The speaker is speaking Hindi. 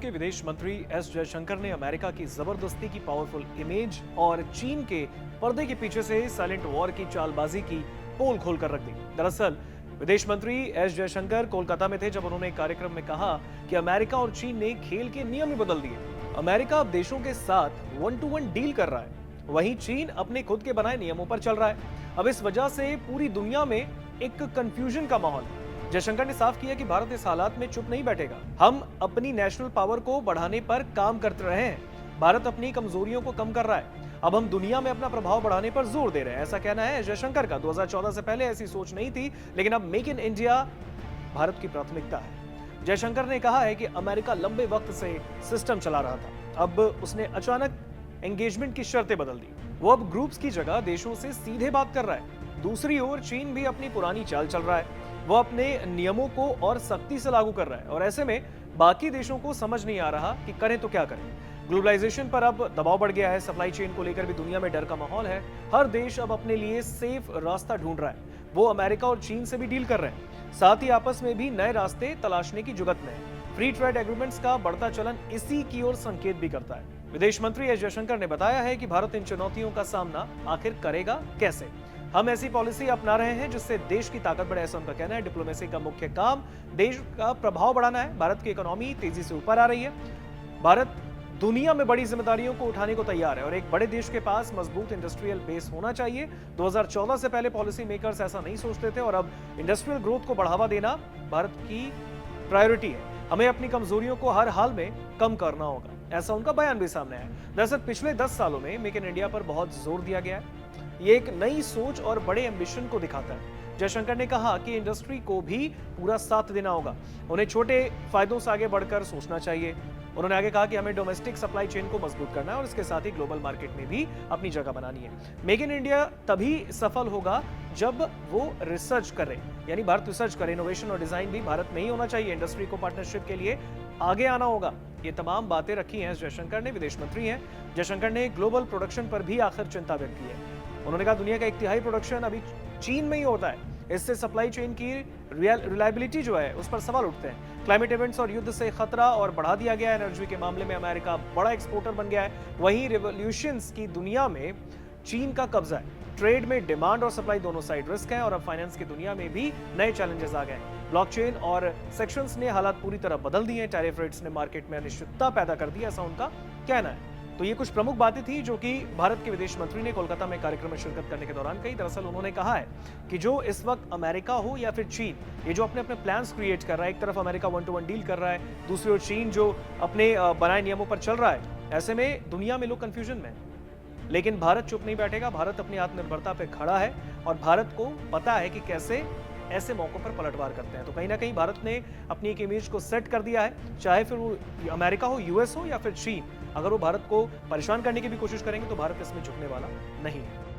के विदेश मंत्री एस जयशंकर ने अमेरिका की जबरदस्ती की पावरफुल इमेज और चीन के पर्दे के पीछे से साइलेंट वॉर की चालबाजी की पोल खोलकर रख दी। दरअसल विदेश मंत्री एस जयशंकर कोलकाता में थे जब उन्होंने एक कार्यक्रम में कहा कि अमेरिका और चीन ने खेल के नियम ही बदल दिए। अमेरिका अब देशों के साथ 1-to-1 डील कर रहा है, वहीं चीन अपने खुद के बनाए नियमों पर चल रहा है। अब इस वजह से पूरी दुनिया में एक कंफ्यूजन का माहौल है। जयशंकर ने साफ किया कि भारत इस हालात में चुप नहीं बैठेगा। हम अपनी नेशनल पावर को बढ़ाने पर काम करते रहे हैं। भारत अपनी कमजोरियों को कम कर रहा है। अब हम दुनिया में अपना प्रभाव बढ़ाने पर जोर दे रहे हैं, ऐसा कहना है जयशंकर का। 2014 से पहले ऐसी सोच नहीं थी, लेकिन अब मेक इन इंडिया भारत की प्राथमिकता है। जयशंकर ने कहा है कि अमेरिका लंबे वक्त से सिस्टम चला रहा था, अब उसने अचानक एंगेजमेंट की शर्तें बदल दी। वो अब ग्रुप्स की जगह देशों से सीधे बात कर रहा है। दूसरी ओर चीन भी अपनी पुरानी चाल चल रहा है, वो अपने नियमों को और सख्ती से लागू कर रहा है और ऐसे में बाकी देशों को समझ नहीं आ रहा कि करें तो क्या करें। ग्लोबलाइजेशन पर अब दबाव बढ़ गया है, सप्लाई चेन को लेकर भी दुनिया में डर का माहौल है। हर देश अब अपने लिए सेफ रास्ता ढूंढ रहा है। वो अमेरिका और चीन से भी डील कर रहे हैं, साथ ही आपस में भी नए रास्ते तलाशने की जुगत में है। फ्री ट्रेड एग्रीमेंट्स का बढ़ता चलन इसी की ओर संकेत भी करता है। विदेश मंत्री एस जयशंकर ने बताया है कि भारत इन चुनौतियों का सामना आखिर करेगा कैसे। हम ऐसी पॉलिसी अपना रहे हैं जिससे देश की ताकत बढ़े, ऐसा उनका कहना है। डिप्लोमेसी का मुख्य काम देश का प्रभाव बढ़ाना है। भारत की इकोनॉमी तेजी से ऊपर आ रही है। भारत दुनिया में बड़ी जिम्मेदारियों को उठाने को तैयार है और एक बड़े देश के पास मजबूत इंडस्ट्रियल बेस होना चाहिए। 2014 से पहले पॉलिसी मेकर्स ऐसा नहीं सोचते थे और अब इंडस्ट्रियल ग्रोथ को बढ़ावा देना भारत की प्रायोरिटी है। हमें अपनी कमजोरियों को हर हाल में कम करना होगा, ऐसा उनका बयान भी सामने आया। दरअसल पिछले 10 सालों में मेक इन इंडिया पर बहुत जोर दिया गया है। ये एक नई सोच और बड़े एम्बिशन को दिखाता है। जयशंकर ने कहा कि इंडस्ट्री को भी पूरा साथ देना होगा, उन्हें छोटे फायदों से आगे बढ़कर सोचना चाहिए। उन्होंने आगे कहा कि हमें डोमेस्टिक सप्लाई चेन को मजबूत करना है और इसके साथ ही ग्लोबल मार्केट में भी अपनी जगह बनानी है। मेक इन इंडिया तभी सफल होगा जब वो रिसर्च करे, यानी भारत रिसर्च करे। इनोवेशन और डिजाइन भी भारत में ही होना चाहिए। इंडस्ट्री को पार्टनरशिप के लिए आगे आना होगा। ये तमाम बातें रखी हैं जयशंकर ने, विदेश मंत्री हैं। जयशंकर ने ग्लोबल प्रोडक्शन पर भी आखिर चिंता व्यक्त की है। उन्होंने कहा दुनिया का 1/3 प्रोडक्शन अभी चीन में ही होता है। इससे सप्लाई चेन की रिलायबिलिटी जो है उस पर सवाल उठते हैं। क्लाइमेट इवेंट्स और युद्ध से खतरा और बढ़ा दिया गया है। एनर्जी के मामले में अमेरिका बड़ा एक्सपोर्टर बन गया है, वहीं रिवॉल्यूशंस की दुनिया में चीन का कब्जा है। ट्रेड में डिमांड और सप्लाई दोनों साइड रिस्क है और अब फाइनेंस की दुनिया में भी नए चैलेंजेस आ गए हैं। ब्लॉकचेन और सेक्शंस ने हालात पूरी तरह बदल दिए हैं। टैरिफ रेट्स ने मार्केट में अनिश्चितता पैदा कर दी, ऐसा उनका कहना है। तो ये कुछ प्रमुख बातें थी जो कि भारत के विदेश मंत्री ने कोलकाता में कार्यक्रम में शिरकत करने के दौरान कही। दरअसल उन्होंने कहा है कि जो इस वक्त अमेरिका हो या फिर चीन, ये जो अपने अपने प्लान्स क्रिएट कर रहा है, एक तरफ अमेरिका 1-to-1 डील कर रहा है, दूसरी ओर चीन जो अपने बनाए नियमों पर चल रहा है, ऐसे में दुनिया में लोग कंफ्यूजन में हैं। लेकिन भारत चुप नहीं बैठेगा। भारत अपनी आत्मनिर्भरता पे खड़ा है और भारत को पता है कि कैसे ऐसे मौकों पर पलटवार करते हैं। तो कहीं ना कहीं भारत ने अपनी एक इमेज को सेट कर दिया है, चाहे फिर वो अमेरिका हो, यूएस हो या फिर चीन। अगर वो भारत को परेशान करने की भी कोशिश करेंगे तो भारत इसमें झुकने वाला नहीं है।